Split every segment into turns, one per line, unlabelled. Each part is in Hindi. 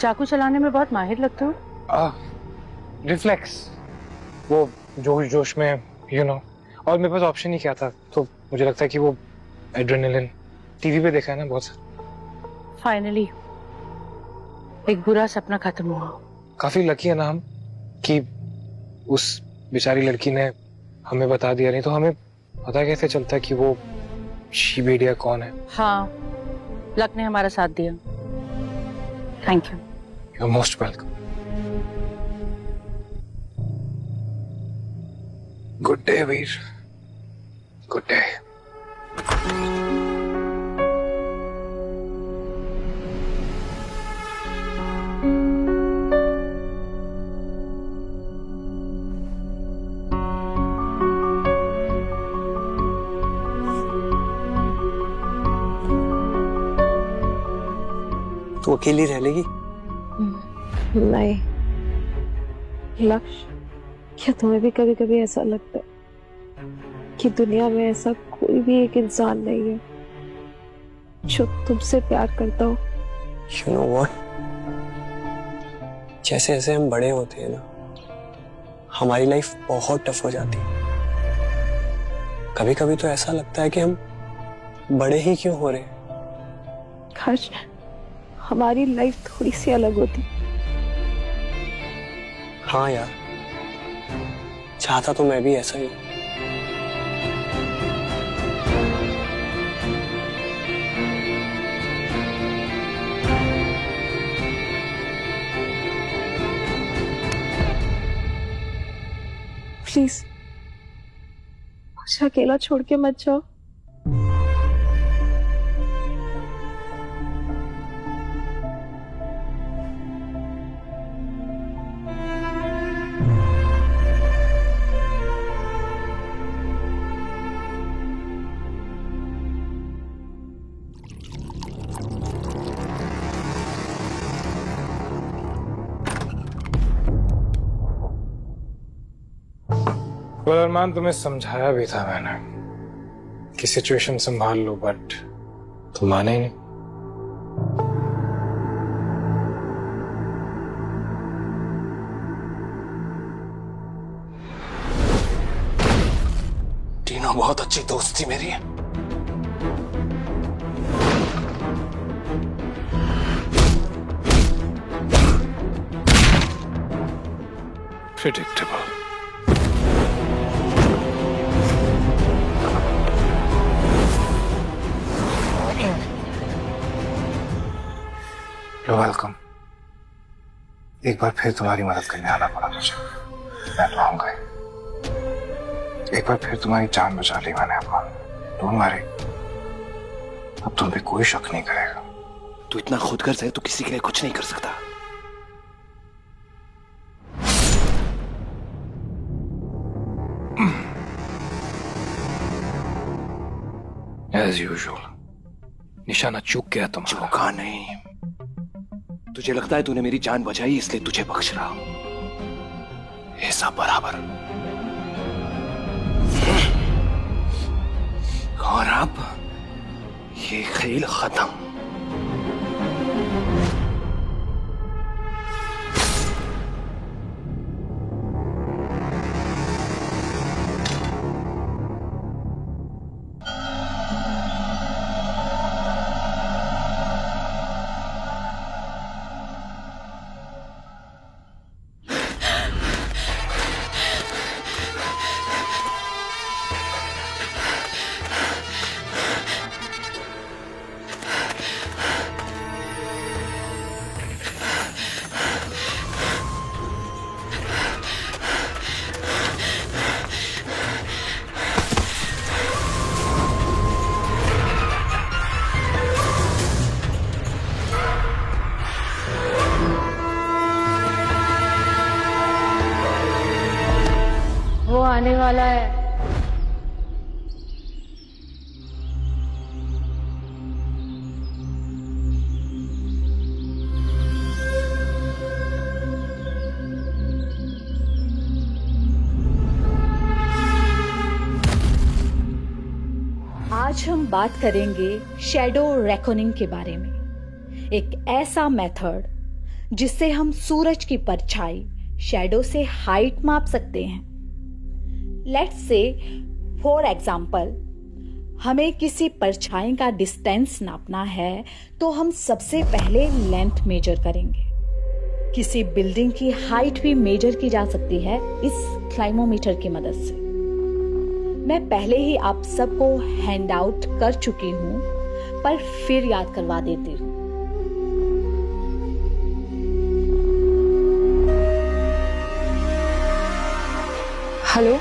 चाकू चलाने में बहुत माहिर लगते हो।
रिफ्लेक्स, वो जोश जोश में और मेरे पास ऑप्शन ही क्या था, तो मुझे लगता है कि वो एड्रेनलिन टीवी पे देखा है ना बहुत।
फाइनली एक बुरा सपना खत्म हुआ।
काफी लकी है ना हम कि उस बेचारी लड़की ने हमें बता दिया, नहीं तो हमें पता कैसे चलता कि वो शी भेड़िया कौन है।
हाँ, लक ने हमारा साथ दिया। Thank you.
You are most welcome. Good day Veer, good day.
तू अकेली रह लेगी?
नहीं लक्ष्य, क्या तुम्हें भी कभी कभी ऐसा लगता है कि दुनिया में ऐसा कोई भी एक इंसान नहीं है जो तुमसे प्यार करता हो?
You know what? जैसे जैसे हम बड़े होते हैं ना, हमारी लाइफ बहुत टफ हो जाती है। कभी कभी तो ऐसा लगता है कि हम बड़े ही क्यों हो रहे हैं।
काश हमारी लाइफ थोड़ी सी अलग होती।
हाँ यार, चाहता तो मैं भी ऐसा ही हूं।
प्लीज मुझे अकेला छोड़ के मत जाओ।
अरमान, तुम्हें समझाया भी था मैंने कि सिचुएशन संभाल लो, बट तुम माने ही नहीं। टीना बहुत अच्छी दोस्त थी मेरी। प्रेडिक्टेबल। वेलकम। एक बार फिर तुम्हारी मदद करने आना पड़ा मुझे। मैं तो आऊंगा ही। एक बार फिर तुम्हारी जान बचा ली मैंने अरमान। डोंट वरी, अब तुम पे कोई शक नहीं करेगा।
तू इतना खुदगर्ज है, तू किसी के लिए कुछ नहीं कर सकता।
एज यूजुअल निशाना चूक गया तुम्हारा।
चौका नहीं। तुझे लगता है तूने मेरी जान बचाई इसलिए तुझे बख्श रहा हूं। हिसाब बराबर। और अब ये खेल खत्म।
वो आने वाला है।
आज हम बात करेंगे शैडो रेकॉनिंग के बारे में। एक ऐसा मेथड जिससे हम सूरज की परछाई शैडो से हाइट माप सकते हैं। लेट्स से फॉर एग्जाम्पल हमें किसी परछाई का डिस्टेंस नापना है तो हम सबसे पहले लेंथ मेजर करेंगे। किसी बिल्डिंग की हाइट भी मेजर की जा सकती है इस क्लाइमोमीटर की मदद से। मैं पहले ही आप सबको हैंड आउट कर चुकी हूं, पर फिर याद करवा देती हूँ।
हेलो,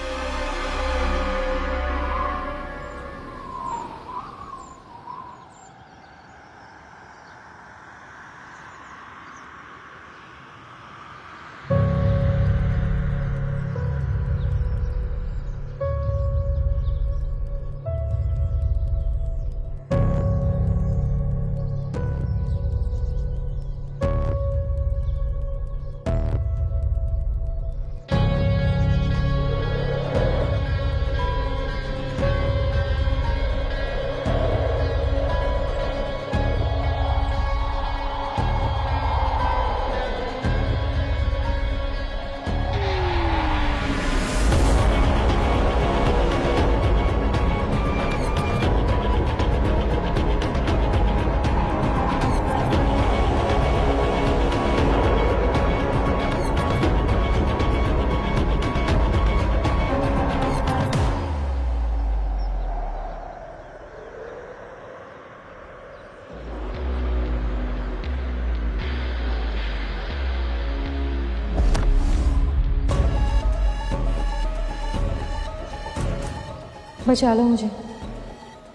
बचा लो मुझे।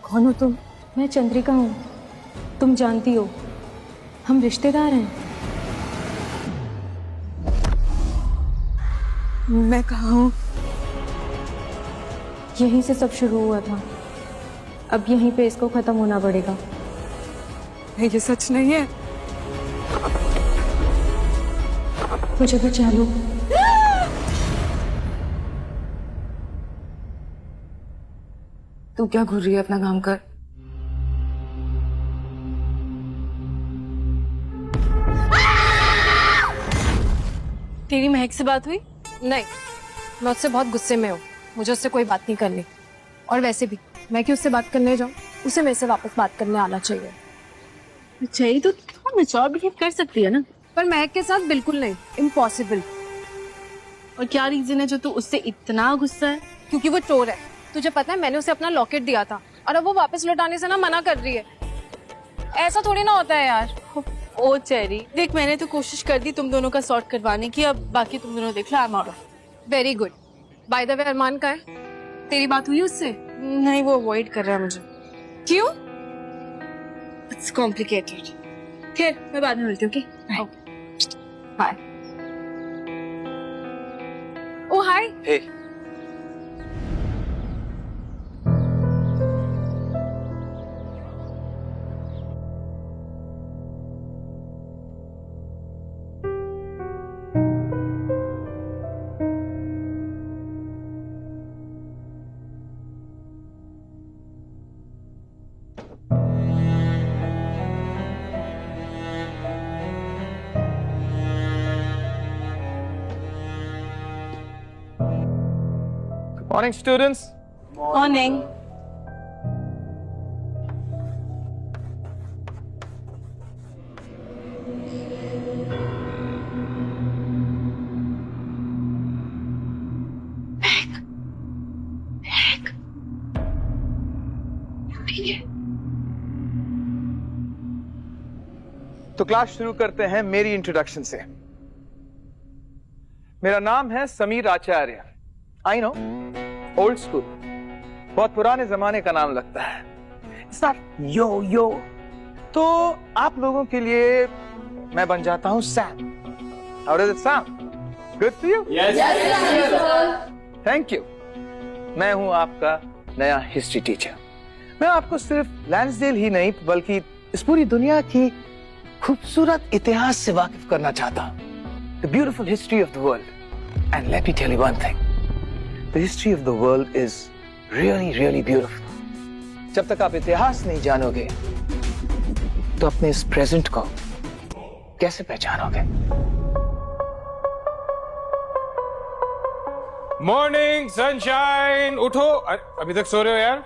कौन हो तुम? मैं चंद्रिका हूँ, तुम जानती हो, हम रिश्तेदार हैं। मैं कहाँ हूँ? यहीं से सब शुरू हुआ था, अब यहीं पे इसको खत्म होना पड़ेगा। ये सच नहीं है। मुझे बचा लो। तू क्या घूर रही है? अपना काम कर। तेरी महक से बात हुई? नहीं, मैं उससे बहुत गुस्से में हूँ, मुझे उससे कोई बात नहीं करनी। और वैसे भी मैं क्यों उससे बात करने जाऊँ, उसे मेरे से वापस बात करने आना चाहिए।
चाहिए तो थोड़ा मैच्योर बिहेव कर सकती है ना।
पर महक के साथ बिल्कुल नहीं, इम्पॉसिबल।
और क्या रीजन है जो तू उससे इतना गुस्सा है?
क्योंकि वो चोर है। तुझे पता है, मैंने उसे अपना लॉकेट दिया था और अब वो वापस लौटाने से ना मना कर रही है। ऐसा थोड़ी ना होता है यार।
ओ चेरी, देख मैंने तो कोशिश कर दी तुम दोनों का सॉर्ट करवाने की, अब बाकी तुम दोनों देख लो। I am out of.
Very good. By the way, Arman का है? तेरी बात हुई उससे?
नहीं, वो अवॉइड कर रहा है मुझे।
क्यों?
It's complicated. खैर, मैं बाद में मिलती हूँ।
बाय। ओ हाय।
हे,
Morning, students.
मॉर्निंग।
तो क्लास शुरू करते हैं मेरी इंट्रोडक्शन से। मेरा नाम है समीर आचार्य। आई नो, ओल्ड स्कूल, बहुत पुराने जमाने का नाम लगता है। इट्स नॉट यो। तो आप लोगों के लिए मैं बन जाता हूं Sam. How does it sound? Good for you? Yes. Thank you. मैं हूं आपका नया हिस्ट्री टीचर। मैं आपको सिर्फ लैंसडेल ही नहीं बल्कि इस पूरी दुनिया की खूबसूरत इतिहास से वाकिफ करना चाहता हूं। The beautiful history of the world. And let me tell you one thing, the history of the world is really really beautiful. जब तक आप इतिहास नहीं जानोगे तो अपने इस प्रेजेंट को
कैसे पहचानोगे?
मॉर्निंग सनशाइन, उठो। अभी तक सो रहे हो यार?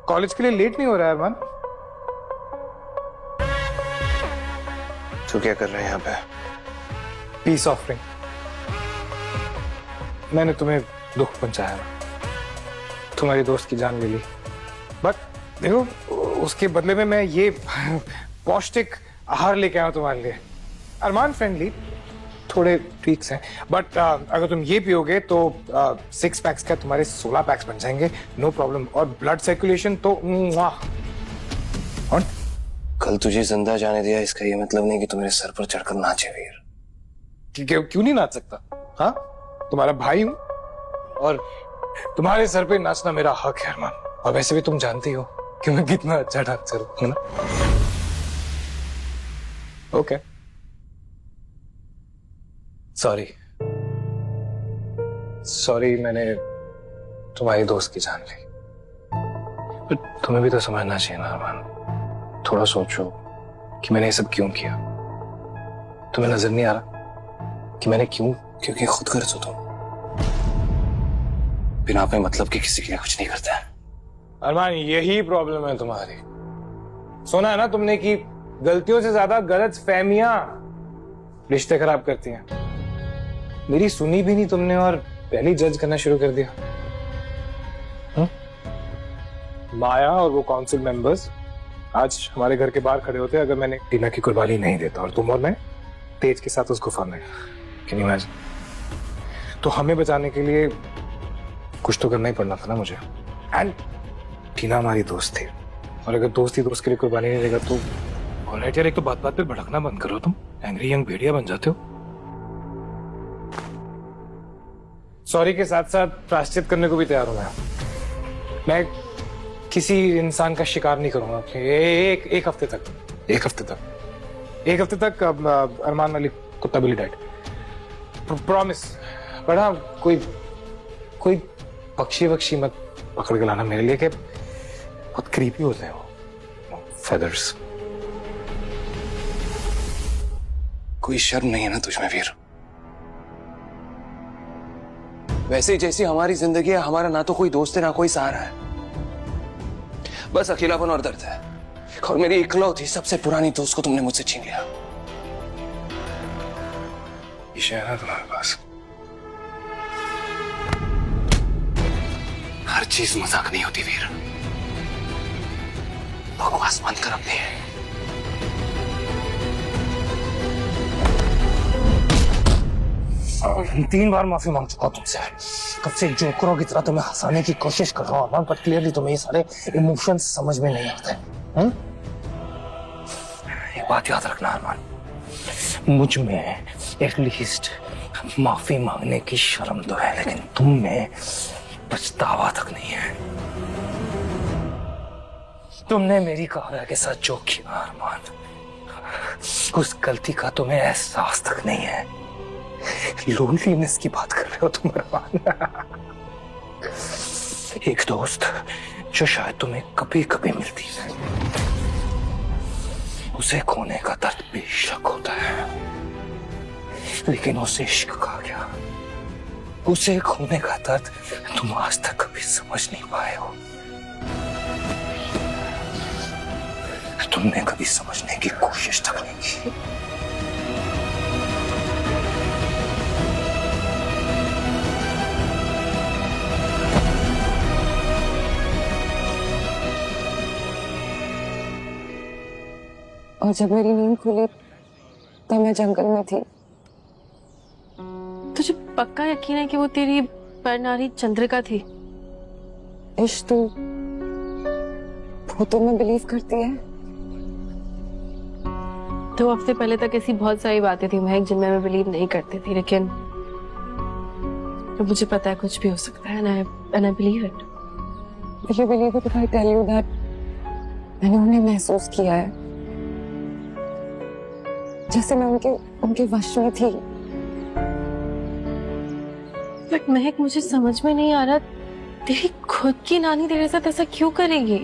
कॉलेज के लिए लेट नहीं हो रहा है अरमान?
तू क्या कर रहे हैं यहाँ पे?
Peace offering. मैंने तुम्हें दुख पहुंचाया, तुम्हारी दोस्त की जान ले ली, बट देखो उसके बदले में मैं ये पौष्टिक आहार लेके आया हूं तुम्हारे लिए। अरमान फ्रेंडली, थोड़े ट्वीक्स हैं, बट अगर तुम ये पियोगे तो 6 पैक्स का तुम्हारे 16 पैक्स बन जाएंगे, नो प्रॉब्लम। और ब्लड सर्कुलेशन तो और
कल तुझे जिंदा जाने दिया, इसका ये मतलब नहीं कि तू मेरे सर पर चढ़कर नाचे वीर।
क्यों नहीं नाच सकता? हाँ, तुम्हारा भाई हूं और तुम्हारे सर पे नाचना मेरा हक है अरमान। और वैसे भी तुम जानती हो कि मैं कितना अच्छा डांसर हूं ना। ओके, सॉरी मैंने तुम्हारी दोस्त की जान ली।
बट तुम्हें भी तो समझना चाहिए ना अरमान, थोड़ा सोचो कि मैंने ये सब क्यों किया। तुम्हें नजर नहीं आ रहा कि मैंने क्यों? क्योंकि खुद कर सो तुम बिना अपने मतलब के किसी के लिए कुछ नहीं करता है।
अरमान, यही प्रॉब्लम है तुम्हारी। सुना है ना तुमने कि गलतियों से ज्यादा गलत फहमियां रिश्ते खराब करती हैं। मेरी सुनी भी नहीं तुमने और पहले जज करना शुरू कर दिया। माया और वो काउंसिल मेंबर्स आज हमारे घर के बाहर खड़े होते अगर मैंने टीना की कुर्बानी नहीं देता, और तुम और मैं तेज के साथ उस गुफा में। Can you imagine? तो हमें बचाने के लिए कुछ तो करना ही पड़ना था ना मुझे। एंड टीना हमारी दोस्त थी, और अगर दोस्त ही दोस्त के लिए कुर्बानी नहीं देगा तो ऑलराइट यार, एक तो बात बात पे भड़कना बंद करो, तुम एंग्री यंग भेड़िया बन जाते हो। सॉरी के साथ साथ प्रायश्चित करने को भी तैयार हूं मैं किसी इंसान का शिकार नहीं करूंगा एक हफ्ते तक अरमान वाली कुत्ता बिल्ली डाइट, प्रॉमिस। पर हाँ, कोई पक्षी वक्षी मत पकड़ के लाना मेरे लिए, कि बहुत क्रीपी होते हैं वो फेदर्स।
कोई शर्म नहीं है ना तुझमें वीर? वैसे जैसी हमारी जिंदगी है, हमारा ना तो कोई दोस्त है ना कोई सहारा है, बस अकेलापन और दर्द है। और मेरी इकलौती सबसे पुरानी दोस्त को तुमने मुझसे छीन लिया। ये है ना तुम्हारे पास, हर चीज मजाक नहीं होती वीर। बकवास बंद कर अपनी।
मैं 3 बार माफी मांग चुका तुमसे। कब से जोकरों की तरह तुम्हें हंसाने की कोशिश कर रहा हूँ, बट क्लियरली तुम्हें ये सारे इमोशंस समझ में नहीं आते।
एक बात याद रखना अरमान, मुझ में एटलीस्ट माफी मांगने की शर्म तो है, लेकिन तुम में पछतावा तक नहीं है। तुमने मेरी काव्या के साथ जो किया अरमान, उस गलती का तुम्हें एहसास तक नहीं है। लोनलीनेस की बात कर रहे हो तुम अरमान। एक दोस्त जो शायद तुम्हें कभी कभी मिलती है, उसे खोने का दर्द बेशक होता है, लेकिन उसे इश्क कहा गया। उसे खोने का दर्द तुम आज तक कभी समझ नहीं पाए हो। तुमने कभी समझने की कोशिश तक नहीं की।
और जब मेरी नींद खुली तब मैं जंगल में थी।
तुझे पक्का यकीन है कि वो तेरी परनारी चंद्रिका थी?
इश्क तो भूतों में बिलीव करती है।
2 हफ्ते पहले तक ऐसी बहुत सारी बातें थी महक जिनमें मैं बिलीव नहीं करती थी, लेकिन मुझे पता है कुछ भी हो सकता है, and I believe it.
Will you believe it if I tell you that मैंने उन्हें महसूस किया है, जैसे मैं उनके वश में थी।
बट महक, मुझे समझ में नहीं आ रहा, तेरी खुद की नानी तेरे साथ ऐसा क्यों करेगी?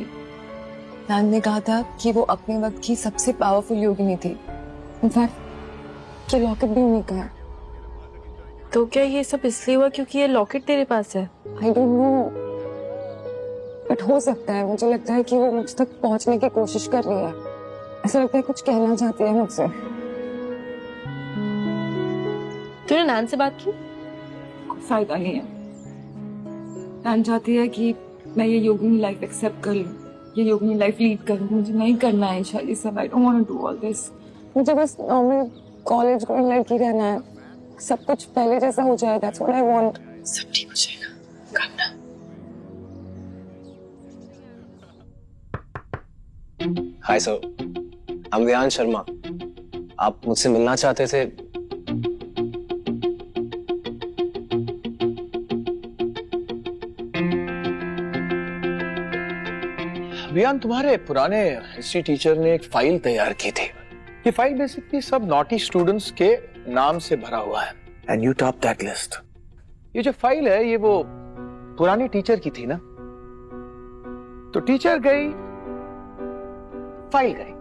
नानी ने कहा था कि वो अपने वक्त की सबसे पावरफुल योगिनी थी। इनफैक्ट कि लॉकेट भी उन्हीं का है।
तो क्या ये सब इसलिए हुआ क्योंकि ये लॉकेट तेरे पास है?
आई डोंट नो, बट हो सकता है। मुझे लगता है कि वो मुझ तक पहुंचने की कोशिश कर रही है। ऐसा लगता है कुछ कहना चाहती है मुझसे।
तूने नैन से बात की?
कोई फायदा नहीं है। नैन चाहती है कि मैं ये योगिनी लाइफ एक्सेप्ट कर लूं, ये योगिनी लाइफ लीड करूं। मुझे नहीं करना है शादी सब। I don't want to do all this. मुझे बस नॉर्मल कॉलेज गोइंग लड़की रहना है। सब कुछ पहले जैसा हो जाए, दैट्स व्हाट आई वांट।
सब ठीक हो जाएगा, करना।
Hi sir, I am Vihan Sharma. आप मुझसे मिलना चाहते थे?
विहान, तुम्हारे पुराने हिस्ट्री टीचर ने एक फाइल तैयार की थी। ये फाइल बेसिकली सब नॉटी स्टूडेंट्स के नाम से भरा हुआ है, and you top that list. ये जो फाइल है ये वो पुरानी टीचर की थी ना, तो टीचर गई, फाइल गई।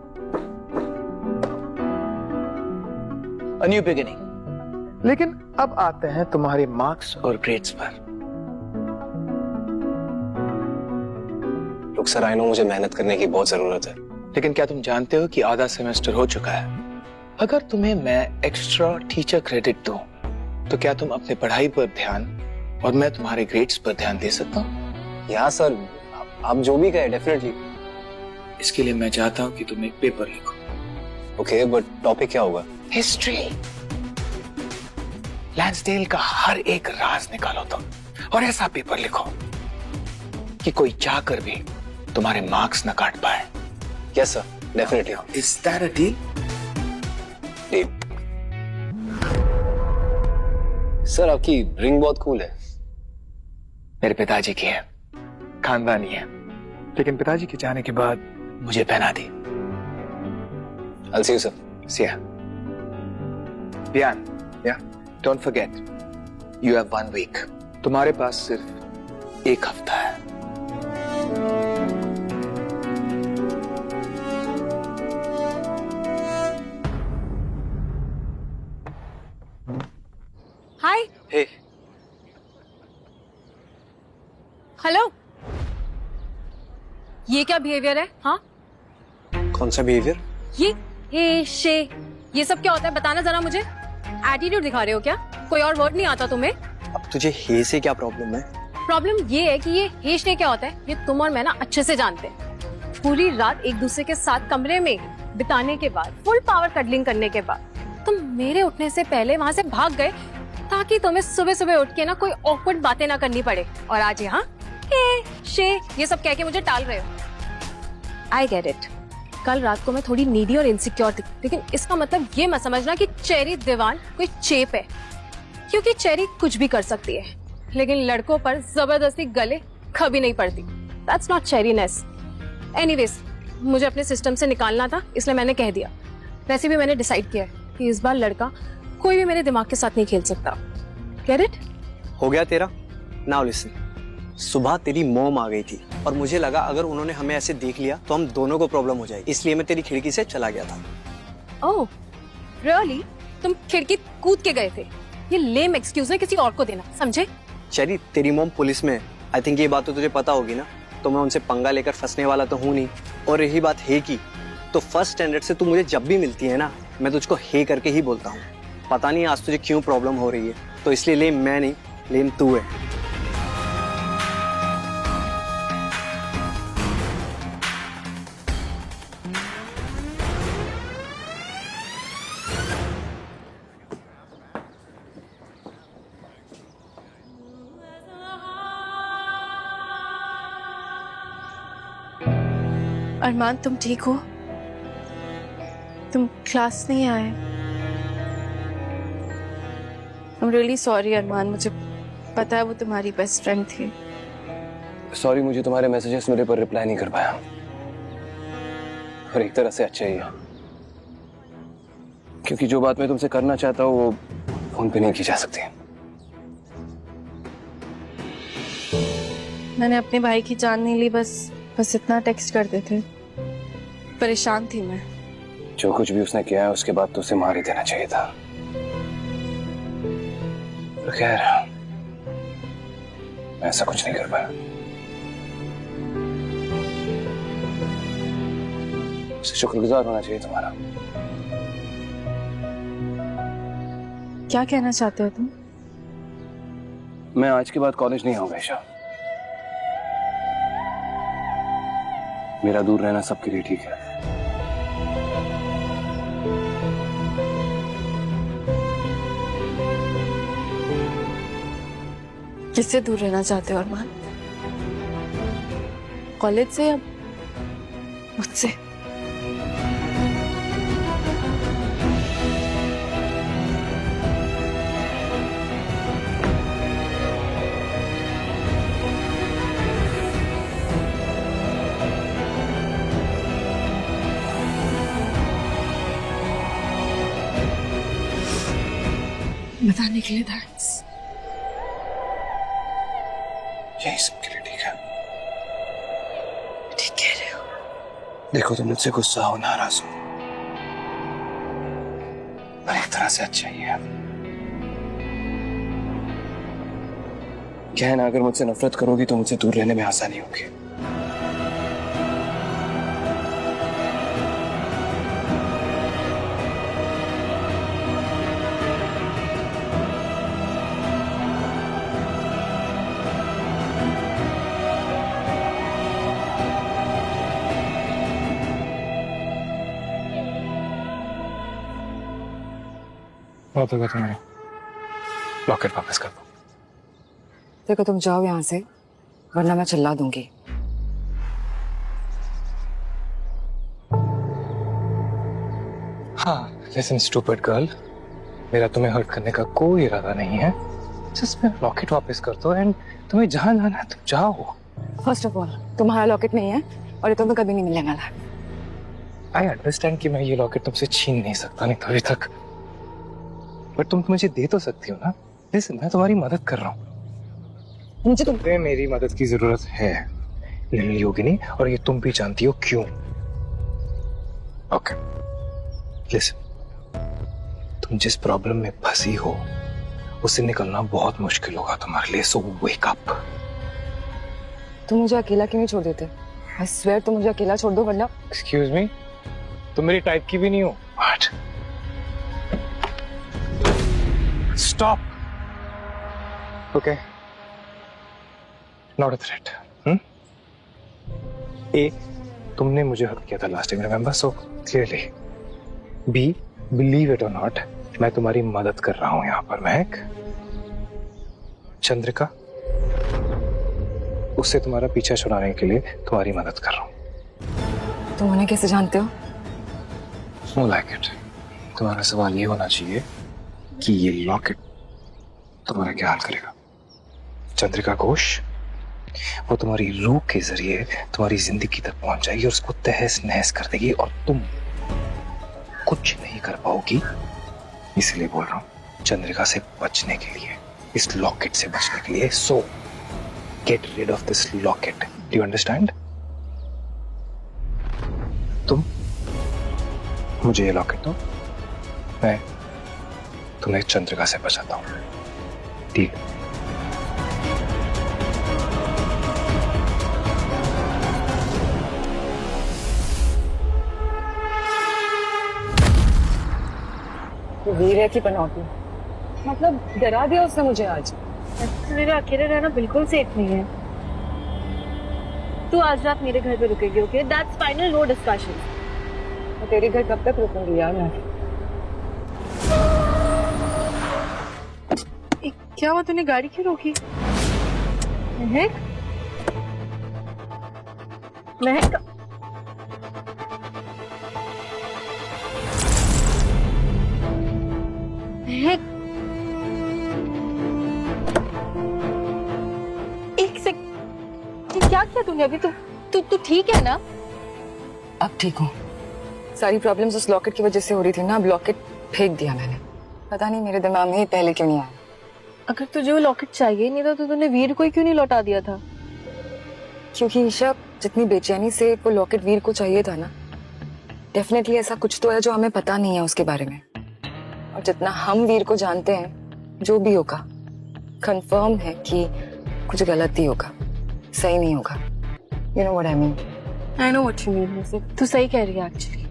A new beginning। लेकिन अब आते हैं तुम्हारे मार्क्स और ग्रेड्स पर।
लोग सर, आई नो मुझे मेहनत करने की बहुत जरूरत है,
लेकिन क्या तुम जानते हो कि आधा सेमेस्टर हो चुका है? अगर तुम्हें मैं एक्स्ट्रा टीचर क्रेडिट दूं, तो क्या तुम अपने पढ़ाई पर ध्यान और मैं तुम्हारे ग्रेड्स पर ध्यान दे सकता हूँ?
यहाँ सर आप जो भी कहें, डेफिनेटली।
इसके लिए मैं चाहता हूँ कि तुम एक पेपर लिखो।
ओके, बट टॉपिक क्या होगा?
हिस्ट्री। लैंसडेल का हर एक राज निकालो तुम, और ऐसा पेपर लिखो कि कोई चाहकर भी तुम्हारे मार्क्स न काट पाए।
Yes sir, definitely.
Is that a deal?
Sir, आपकी रिंग बहुत कूल है।
मेरे पिताजी की है, खानदानी है, लेकिन पिताजी के जाने के बाद मुझे पहना दी।
I'll see you, sir.
See ya. Bian, yeah, don't forget, you have 1 week. तुम्हारे पास सिर्फ 1 हफ्ता है।
हाय।
Hey,
hello. ये क्या बिहेवियर है? हाँ,
कौन सा बिहेवियर?
ये हे शे ये सब क्या होता है? बताना जरा मुझे। एटीट्यूड दिखा रहे हो क्या? कोई और वर्ड नहीं आता तुम्हें?
अब तुझे हे से क्या प्रॉब्लम है?
प्रॉब्लम ये है कि ये हे शे क्या होता है, ये तुम और मैं ना अच्छे से जानते हैं। पूरी रात एक दूसरे के साथ कमरे में बिताने के बाद, फुल पावर कडलिंग करने के बाद तुम मेरे उठने से पहले वहां से भाग गए, ताकि तुम्हें सुबह सुबह उठ के ना कोई ऑकवर्ड बातें ना करनी पड़े। और आज यहाँ हे शे ये सब कह के मुझे टाल रहे हो। I get it. कल रात को मैं थोड़ी नीडी और इनसिक्योर थी, लेकिन इसका मतलब ये मत समझना कि चेरी दीवान कोई चेप है, क्योंकि चेरी कुछ भी कर सकती है, लेकिन लड़कों पर जबरदस्ती गले कभी नहीं पड़ती। That's not चेरीनेस। एनीवेज, मुझे अपने सिस्टम से निकालना था, इसलिए मैंने कह दिया। वैसे भी मैंने डिसाइड किया है कि इस बार लड़का कोई भी मेरे दिमाग के साथ नहीं खेल सकता। Get it?
हो गया तेरा? Now listen. सुबह तेरी मॉम आ गई थी और मुझे लगा अगर उन्होंने हमें ऐसे देख लिया तो हम दोनों को प्रॉब्लम हो जाएगी, इसलिए मैं तेरी खिड़की से चला गया था।
Oh really? तुम खिड़की कूद के गए थे? ये लेम एक्सक्यूज है किसी और को देना, समझे?
चेरी, तेरी मॉम पुलिस में है, आई थिंक ये बात तो तुझे पता होगी ना, तो मैं उनसे पंगा लेकर फंसने वाला तो हूँ नहीं। और रही बात हे की, तो फर्स्ट स्टैंडर्ड से तू मुझे जब भी मिलती है ना, मैं तुझको हे करके ही बोलता हूँ। पता नहीं आज तुझे क्यों प्रॉब्लम हो रही है, तो इसलिए लेम मैं नहीं, लेम तू है।
अरमान, तुम ठीक हो? तुम क्लास नहीं आए? I'm really sorry अरमान, मुझे पता है वो तुम्हारी बेस्ट फ्रेंड थी।
सॉरी, मुझे तुम्हारे मैसेजेस मेरे पर रिप्लाई नहीं कर पाया, और एक तरह से अच्छा ही है, क्योंकि जो बात मैं तुमसे करना चाहता हूँ वो फोन पे नहीं की जा सकती।
मैंने अपने भाई की जान नहीं ली, बस इतना टेक्स्ट करते थे। परेशान थी मैं।
जो कुछ भी उसने किया है उसके बाद तो उसे मार ही देना चाहिए था।
पर खैर मैं ऐसा कुछ नहीं कर पाया। शुक्रगुजार होना चाहिए तुम्हारा।
क्या कहना चाहते हो तुम?
मैं आज के बाद कॉलेज नहीं आऊंगा ईशा। मेरा दूर रहना सबके लिए ठीक है।
किससे दूर रहना चाहते हो अरमान? कॉलेज से या मुझसे? बताने के लिए थैंक्स।
यही सबके लिए ठीक है।
ठीक कह रहे हो।
देखो तुम मुझसे गुस्सा हो, नाराज हो, पर एक तरह से अच्छा ही है। क्या है ना, अगर मुझसे नफरत करोगी तो मुझसे दूर रहने में आसानी होगी। बहुत होगा तुम्हारा। लॉकेट वापस कर दो।
देखो तुम जाओ यहाँ से, वरना मैं चिल्ला दूंगी।
हाँ, लिसन स्टूपिड गर्ल, मेरा तुम्हें हर्ट करने का कोई इरादा नहीं है। जस्ट मेरा लॉकेट वापस कर दो एंड तुम्हें जहां जाना है तुम जाओ।
फर्स्ट ऑफ ऑल तुम्हारा लॉकेट नहीं है और ये तुम्हें कभी नहीं मिलने वाला।
आई अंडरस्टैंड कि मैं ये लॉकेट तुमसे छीन नहीं सकता, नहीं तो अभी तक, बट तुम मुझे दे तो सकती हो ना। लिसन, मैं तुम्हारी मदद कर रहा हूँ।
मुझे तुम
तुम्हें मेरी मदद की जरूरत है योगिनी, और ये तुम भी जानती हो क्यों। ओके लिसन, तुम जिस प्रॉब्लम में फंसी हो उससे निकलना बहुत मुश्किल होगा तुम्हारे लिए, सो वेक अप।
तुम मुझे अकेला क्यों नहीं छोड़ देते? आई स्वेयर तुम मुझे अकेला छोड़ दो, वरना।
एक्सक्यूज मी, तुम मेरी टाइप की भी नहीं हो। What? Stop. Okay, not a threat. A, तुमने मुझे हक किया था last time, remember? So clearly. B, believe it और नॉट, मैं तुम्हारी मदद कर रहा हूं यहां पर। महक, चंद्रिका, उससे तुम्हारा पीछा छुड़ाने के लिए तुम्हारी मदद कर रहा हूं।
तुम उन्हें कैसे जानते हो?
Know like it. तुम्हारा सवाल ये होना चाहिए कि ये लॉकेट तुम्हारा क्या हाल करेगा। चंद्रिका घोष, वो तुम्हारी रूह के जरिए तुम्हारी जिंदगी तक पहुंच जाएगी और उसको तहस नहस कर देगी, और तुम कुछ नहीं कर पाओगी। इसलिए बोल रहा हूं, चंद्रिका से बचने के लिए, इस लॉकेट से बचने के लिए। So get rid of this locket. Do you understand? तुम मुझे ये लॉकेट दो, मैं तुम्हें चंद्रिका से बचाता हूं। ठीक?
वीर है की पनौती, मतलब डरा दिया उसने मुझे आज।
मेरा अकेले रहना बिल्कुल सेफ नहीं है। तू आज रात मेरे घर पे रुकेगी, okay? That's final, no discussion.
मैं तेरे घर कब तक रुकूंगी यार मैं?
क्या हुआ, तूने गाड़ी क्यों रोकी? महक, महक, महक, एक सेकंड, क्या किया तूने अभी? तू ठीक है ना?
अब ठीक हूँ। सारी प्रॉब्लम्स उस लॉकेट की वजह से हो रही थी ना, अब लॉकेट फेंक दिया मैंने। पता नहीं मेरे दिमाग में ये पहले क्यों नहीं आया।
अगर तुझे वो लॉकेट चाहिए नहीं था तो तूने वीर को ही क्यों नहीं लौटा दिया था?
क्योंकि ईशा, जितनी बेचैनी से वो लॉकेट वीर को चाहिए था ना, डेफिनेटली ऐसा कुछ तो है जो हमें पता नहीं है उसके बारे में। और जितना हम वीर को जानते हैं, जो भी होगा, कंफर्म है कि कुछ गलत ही होगा, सही नहीं होगा। You know what I mean?
I know what you mean. तू सही कह रही है एक्चुअली।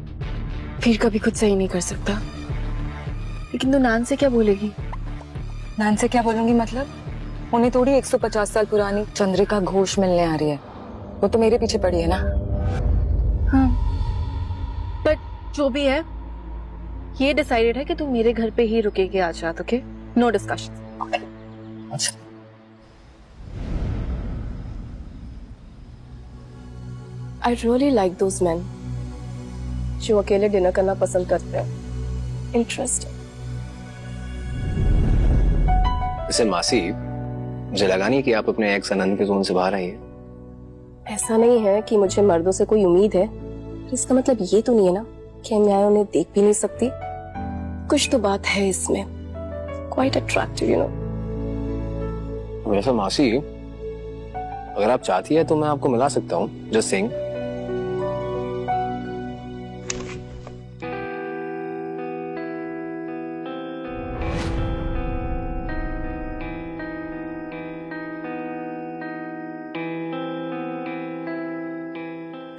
फिर कभी खुद सही नहीं कर सकता। लेकिन तू नान से क्या बोलेगी?
नान से क्या बोलूंगी मतलब? उन्हें थोड़ी 150 साल पुरानी चंद्रिका घोष मिलने आ रही है, वो तो मेरे पीछे पड़ी है ना।
हाँ, बट जो भी है, ये डिसाइडेड है कि तू मेरे घर पे ही रुकेगी आज रात। Okay, no discussion.
अच्छा,
I really like those men जो अकेले डिनर करना पसंद करते हैं। इंटरेस्टिंग।
वैसे मासी, मुझे लगा नहीं कि आप अपने एक्स आनंद के जोन से बाहर आई है।
ऐसा नहीं है कि मुझे मर्दों से कोई उम्मीद है, इसका मतलब ये तो नहीं है ना कि मैं उन्हें देख भी नहीं सकती। कुछ तो बात है इसमें। Quite attractive, you know.
वैसे मासी, अगर आप चाहती है तो मैं आपको मिला सकता हूँ। Just saying.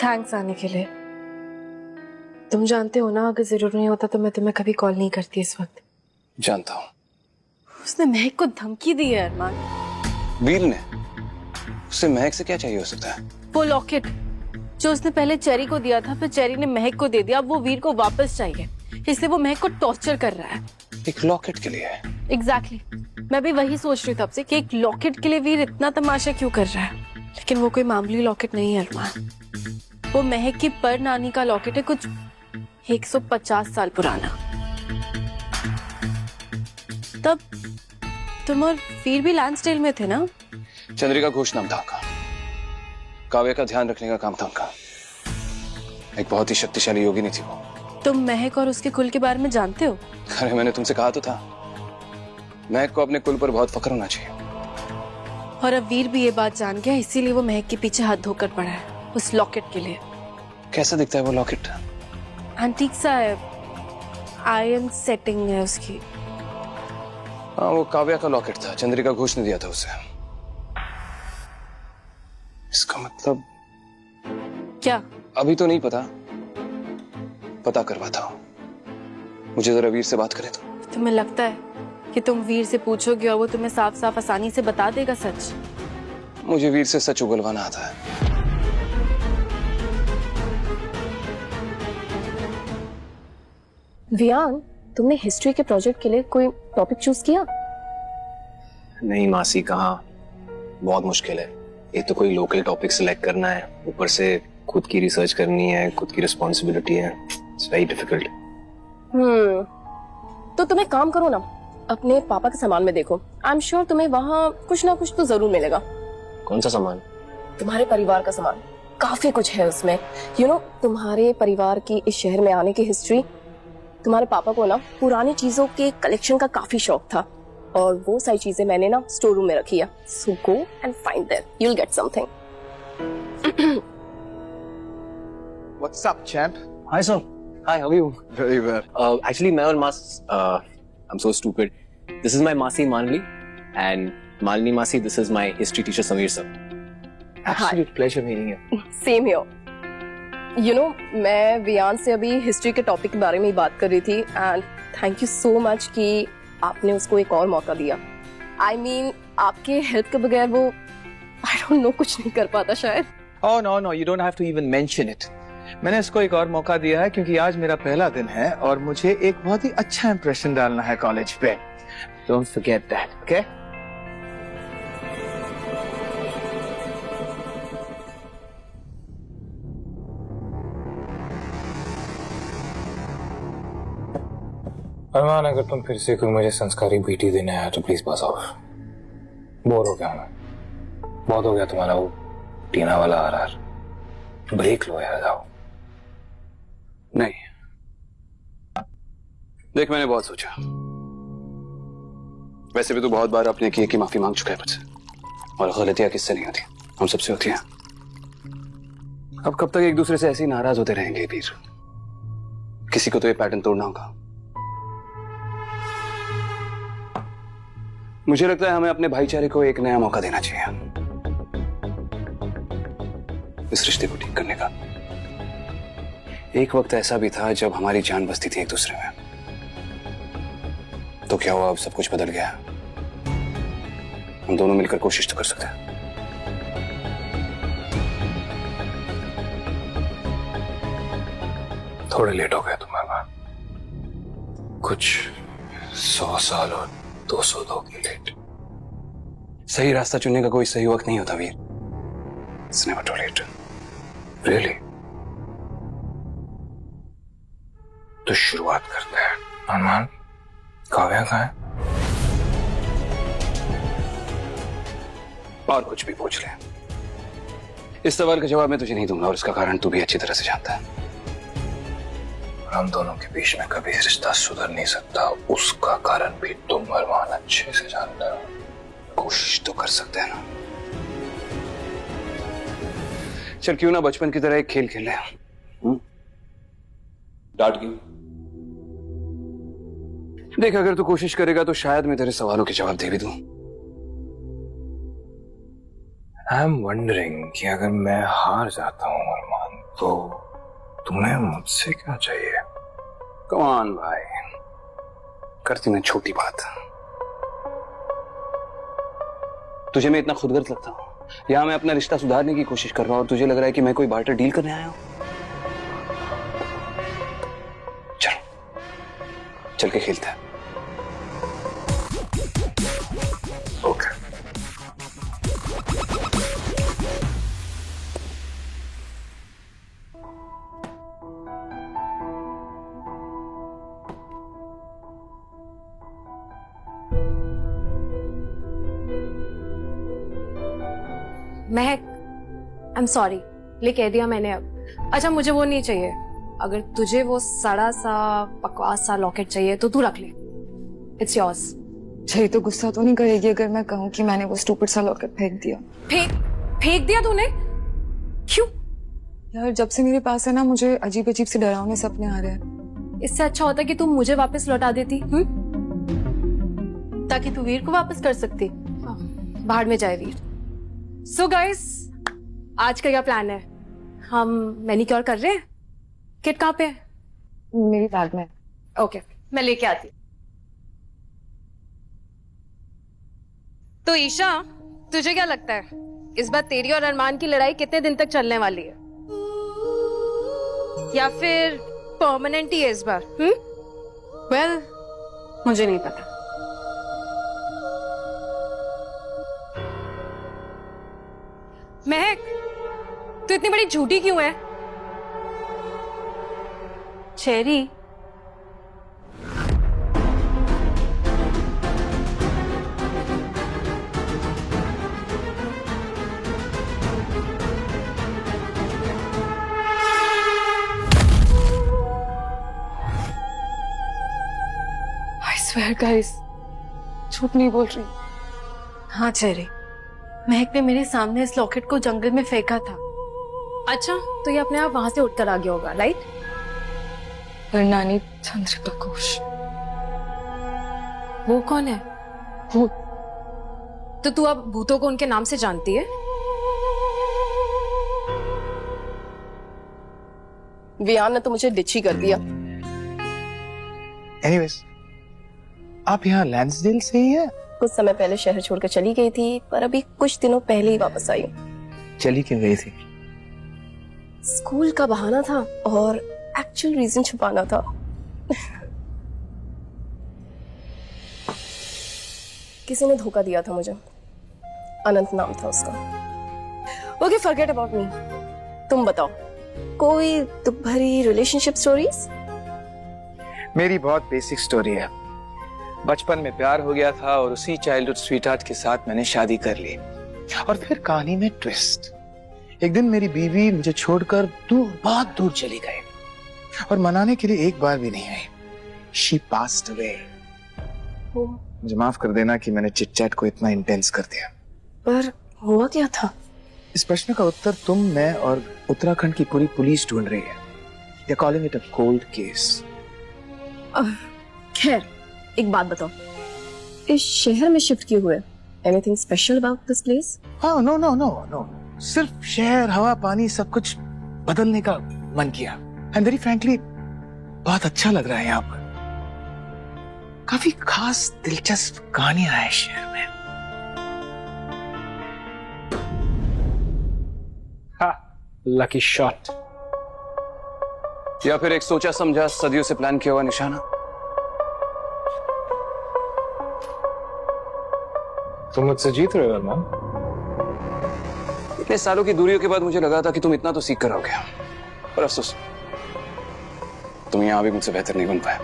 थैंक्स आने के लिए। तुम जानते हो ना, अगर जरूर नहीं होता तो मैं तुम्हें कभी कॉल नहीं करती इस वक्त।
जानता हूँ।
उसने महक को धमकी दी है अरमान।
वीर ने? उससे महक से क्या चाहिए हो सकता है?
वो लॉकेट जो उसने पहले चेरी को दिया था, फिर चेरी ने महक को दे दिया। अब वो वीर को वापस चाहिए, इसलिए वो महक को टॉर्चर कर रहा है।
एक लॉकेट के लिए?
एग्जैक्टली। मैं भी वही सोच रही थी तब से कि एक लॉकेट के लिए वीर इतना तमाशा क्यों कर रहा है। लेकिन वो कोई मामूली लॉकेट नहीं है अरमान। वो महक की पर नानी का लॉकेट है, कुछ 150 साल पुराना। तब तुम और वीर भी लैंसडेल में थे ना?
चंद्रिका घोष नाम था उनका। काव्य का ध्यान रखने का काम था उनका। एक बहुत ही शक्तिशाली योगिनी थी वो।
तुम महक और उसके कुल के बारे में जानते हो?
अरे मैंने तुमसे कहा तो था, महक को अपने कुल पर बहुत फख्र होना चाहिए।
और अब वीर भी ये बात जान गया, इसीलिए वो महक के पीछे हाथ धोकर पड़ा है उस लॉकेट के लिए।
कैसा दिखता है वो लॉकेट?
एंटीक सा है, आयरन सेटिंग है उसकी।
हाँ, वो काव्या का लॉकेट था, चंद्रिका घोष ने दिया था उसे। इसका मतलब?
क्या?
अभी तो नहीं पता, पता करवाता हूँ। मुझे जरा वीर से बात करे तो।
तुम्हें लगता है कि तुम वीर से पूछोगे और वो तुम्हें साफ साफ आसानी से बता देगा सच?
मुझे वीर से सच उगलवाना आता है।
वियान, तुमने हिस्ट्री के प्रोजेक्ट के लिए कोई टॉपिक चूज किया?
नहीं मासी, कहाँ, बहुत मुश्किल है। एक तो कोई लोकल टॉपिक सिलेक्ट करना है, ऊपर से खुद की रिसर्च करनी है, खुद की रिस्पॉन्सिबिलिटी है। It's very difficult.
तो तुम एक काम करो ना, अपने पापा के सामान में देखो। आई एम श्योर तुम्हें वहाँ कुछ ना कुछ तो जरूर मिलेगा।
कौन सा सामान?
तुम्हारे परिवार का सामान। काफी कुछ है उसमें। यू नो, तुम्हारे परिवार की इस शहर में आने की हिस्ट्री। तुम्हारे पापा को ना पुरानी चीजों के कलेक्शन का काफी शौक था, और वो सारी चीजें मैंने ना स्टोर रूम में रखी है। So go and find there, you will get something.
What's up, champ?
Hi sir. Hi, how are you?
Very well.
Actually, मैं और मास, I'm so stupid. This is my मासी मानवी, and मालनी मासी, this is my history teacher Samir sir. Absolute pleasure meeting you.
Same here. You know, मैं वियान से अभी हिस्ट्री के टॉपिक के बारे में ही बात कर रही थी, and thank you so much कि आपने उसको एक और मौका दिया। आई मीन, आपके हेल्प के बगैर वो, आई डोंट नो, कुछ नहीं कर पाता शायद।
Oh no no, you don't have to even mention it. मैंने इसको एक और मौका दिया है क्योंकि आज मेरा पहला दिन है और मुझे एक बहुत ही अच्छा इंप्रेशन डालना है कॉलेज पे। Don't forget that, okay?
अरमान, अगर तुम फिर से कोई मुझे संस्कारी बेटी देने आया तो प्लीज बस आओ। बोर हो गया मैं, बहुत हो गया तुम्हारा वो टीना वाला आरआर। ब्रेक लो यार, जाओ।
नहीं, देख मैंने बहुत सोचा। वैसे भी तू बहुत बार अपने किए की माफी मांग चुका है मुझसे, और गलतियां किससे नहीं होती, हम सबसे होती हैं। अब कब तक एक दूसरे से ऐसे ही नाराज होते रहेंगे वीर? किसी को तो ये पैटर्न तोड़ना होगा। मुझे लगता है हमें अपने भाईचारे को एक नया मौका देना चाहिए, इस रिश्ते को ठीक करने का। एक वक्त ऐसा भी था जब हमारी जान बसती थी एक दूसरे में। तो क्या हुआ, अब सब कुछ बदल गया। हम दोनों मिलकर कोशिश तो कर सकते हैं।
थोड़े लेट हो गए तुम्हारे पास, कुछ 100 साल और 202 की लेट।
सही रास्ता चुनने का कोई सही वक्त नहीं होता वीर। It's never too late.
Really? तो शुरुआत करते हैं। अरमान, काव्या कहाँ है?
और कुछ भी पूछ ले, इस सवाल का जवाब मैं तुझे नहीं दूंगा, और इसका कारण तू भी अच्छी तरह से जानता है।
हम दोनों के बीच में कभी रिश्ता सुधर नहीं सकता, उसका कारण भी तुम अरमान अच्छे से जानते हो।
कोशिश तो कर सकते हैं ना। चल क्यों ना बचपन की तरह एक खेल खेल ले। डांट क्यों? देख, अगर तू कोशिश करेगा तो शायद मैं तेरे सवालों के जवाब दे भी दूं।
आई एम वंडरिंग कि अगर मैं हार जाता हूं अरमान, तो तुम्हें मुझसे क्या चाहिए?
कम ऑन भाई, करती मैं छोटी बात। तुझे मैं इतना खुदगर्ज लगता हूं? यहां मैं अपना रिश्ता सुधारने की कोशिश कर रहा हूं और तुझे लग रहा है कि मैं कोई बार्टर डील करने आया हूं? चल के खेलते हैं।
Okay.
Mahak, I am sorry, ले कह दिया मैंने अब। अच्छा, मुझे वो नहीं चाहिए। अगर तुझे वो सड़ा सा बकवास सा लॉकेट चाहिए तो तू रख ले, इट्स योर्स।
छही तो गुस्सा तो नहीं करेगी अगर मैं कहूँ कि मैंने वो स्टूपिड सा लॉकेट फेंक दिया?
फेंक दिया तूने? क्यों?
यार, जब से मेरे पास है ना, मुझे अजीब अजीब से डरावने सपने आ रहे हैं।
इससे अच्छा होता कि तुम मुझे वापस लौटा देती,
ताकि तू वीर को वापस कर सकती।
बाहर में जाए वीर। सो गाइस, आज का क्या प्लान है? हम मैनिक्योर कर रहे हैं। किट कहाँ पे है?
मेरी बैग में।
ओके, मैं लेके आती। तो ईशा, तुझे क्या लगता है इस बार तेरी और अरमान की लड़ाई कितने दिन तक चलने वाली है, या फिर परमानेंट ही है इस बार?
वेल, मुझे नहीं पता।
महक, तू इतनी बड़ी झूठी क्यों है?
चेरी,
I swear guys, झूठ नहीं बोल रही।
हाँ चेरी, महक ने मेरे सामने इस लॉकेट को जंगल में फेंका था।
अच्छा, तो ये अपने आप वहां से उठकर आ गया होगा, राइट?
नानी चंद्रिका घोष।
वो कौन है?
भूत।
तो तू अब भूतों को उनके नाम से जानती है?
वियान ने तो मुझे डिची कर दिया।
एनीवेज, आप यहाँ लैंसडेल से ही हैं?
कुछ समय पहले शहर छोड़कर चली गई थी, पर अभी कुछ दिनों पहले ही वापस आई।
चली क्यों गई थी?
स्कूल का बहाना था और एक्चुअल रीजन छुपाना था। किसी ने धोखा दिया था मुझे, अनंत नाम था उसका। Okay, forget about me. तुम बताओ, कोई दुख भरी रिलेशनशिप स्टोरीज?
मेरी बहुत बेसिक स्टोरी है। बचपन में प्यार हो गया था और उसी चाइल्डहुड स्वीटहार्ट के साथ मैंने शादी कर ली। और फिर कहानी में ट्विस्ट। एक दिन मेरी बीवी मुझे छोड़कर बहुत दूर चली गई और मनाने के लिए एक बार भी नहीं आई। She passed away. मुझे माफ कर देना कि मैंने चिट चैट को इतना इंटेंस कर दिया।
पर हुआ क्या था?
इस प्रश्न का उत्तर तुम, मैं और उत्तराखंड की पूरी पुलिस ढूंढ रही है। They're calling it a cold case.
खैर, एक बात बताओ, इस शहर में शिफ्ट क्यों हुए? Anything special about this place?
हाँ, नो नो नो नो, सिर्फ शहर, हवा, पानी सब कुछ बदलने का मन किया। एंड वेरी फ्रैंकली बहुत अच्छा लग रहा है यहाँ पर। काफी खास दिलचस्प कहानियां हैं शहर में।
लकी शॉट, या फिर एक सोचा समझा सदियों से प्लान किया हुआ निशाना।
तुम मुझसे जीत रहे हो अरमान।
इतने सालों की दूरियों के बाद मुझे लगा था कि तुम इतना तो सीख कर आओगे, पर अफसोस तुम यहां भी मुझसे बेहतर नहीं बन पाए।